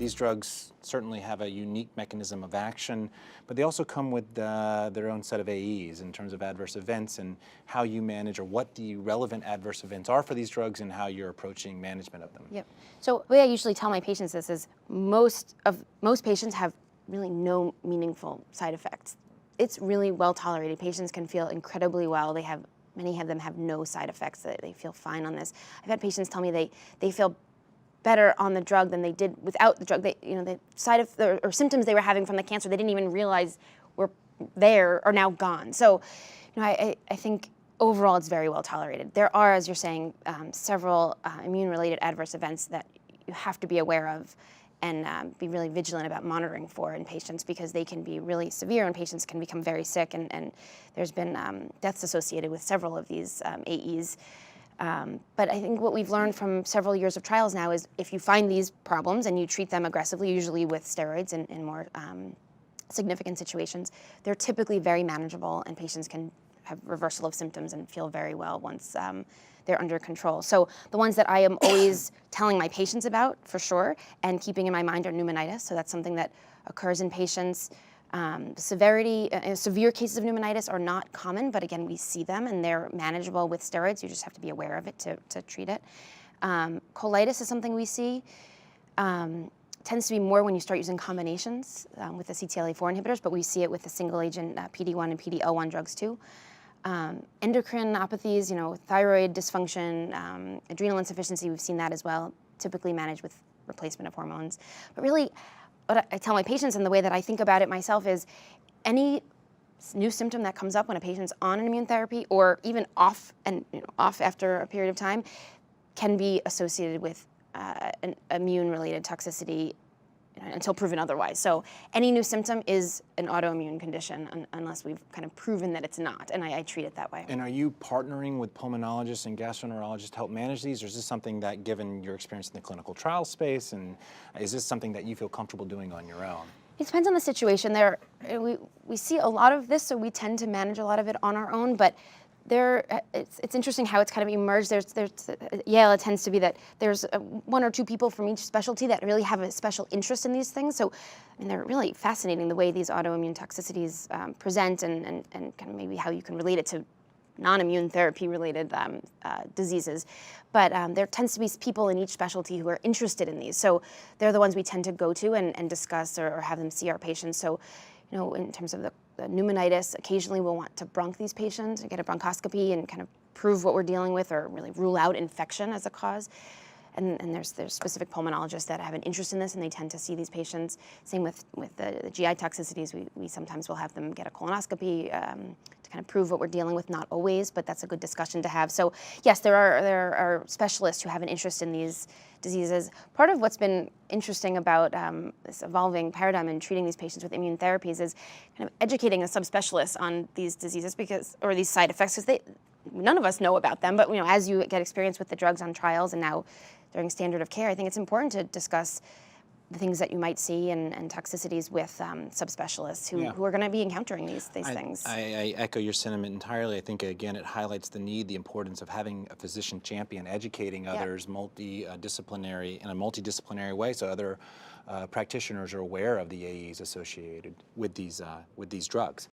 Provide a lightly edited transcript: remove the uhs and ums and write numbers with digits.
these drugs certainly have a unique mechanism of action, but they also come with their own set of AEs in terms of adverse events and how you manage or what the relevant adverse events are for these drugs and how you're approaching management of them. Yep. So the way I usually tell my patients this is most patients have really no meaningful side effects. It's really well tolerated. Patients can feel incredibly well. Many of them have no side effects. They feel fine on this. I've had patients tell me they feel better on the drug than they did without the drug. The or symptoms they were having from the cancer they didn't even realize were there are now gone. So, I think overall it's very well tolerated. There are, as you're saying, several immune-related adverse events that you have to be aware of and be really vigilant about monitoring for in patients because they can be really severe and patients can become very sick. And there's been deaths associated with several of these AEs. But I think what we've learned from several years of trials now is if you find these problems and you treat them aggressively, usually with steroids in more significant situations, they're typically very manageable and patients can have reversal of symptoms and feel very well once they're under control. So the ones that I am always telling my patients about, for sure, and keeping in my mind are pneumonitis. So that's something that occurs in patients. Severe cases of pneumonitis are not common, but again, we see them and they're manageable with steroids. You just have to be aware of it to treat it. Colitis is something we see. Tends to be more when you start using combinations with the CTLA-4 inhibitors, but we see it with the single agent PD-1 and PD-L1 drugs too. Endocrinopathies, thyroid dysfunction, adrenal insufficiency, we've seen that as well, typically managed with replacement of hormones. But really, what I tell my patients and the way that I think about it myself is any new symptom that comes up when a patient's on an immune therapy or even off after a period of time can be associated with an immune-related toxicity until proven otherwise. So any new symptom is an autoimmune condition unless we've kind of proven that it's not, and I treat it that way. And are you partnering with pulmonologists and gastroenterologists to help manage these, or is this something that, given your experience in the clinical trial space, and is this something that you feel comfortable doing on your own? It depends on the situation. We see a lot of this, so we tend to manage a lot of it on our own, but it's interesting how it's kind of emerged. Yale, it tends to be that there's one or two people from each specialty that really have a special interest in these things. So, they're really fascinating the way these autoimmune toxicities present and kind of maybe how you can relate it to non-immune therapy related diseases. But there tends to be people in each specialty who are interested in these. So they're the ones we tend to go to and discuss or have them see our patients. So, in terms of the pneumonitis, occasionally we'll want to bronch these patients and get a bronchoscopy and kind of prove what we're dealing with or really rule out infection as a cause. And there's specific pulmonologists that have an interest in this and they tend to see these patients. Same with the GI toxicities, we sometimes will have them get a colonoscopy to kind of prove what we're dealing with, not always, but that's a good discussion to have. So yes, there are specialists who have an interest in these diseases. Part of what's been interesting about this evolving paradigm in treating these patients with immune therapies is kind of educating the subspecialists on these diseases or these side effects, because none of us know about them, but as you get experience with the drugs on trials and now during standard of care, I think it's important to discuss the things that you might see and toxicities with subspecialists who are going to be encountering these things. I echo your sentiment entirely. I think, again, it highlights the need, the importance of having a physician champion educating others in a multidisciplinary way, so other practitioners are aware of the AEs associated with these drugs.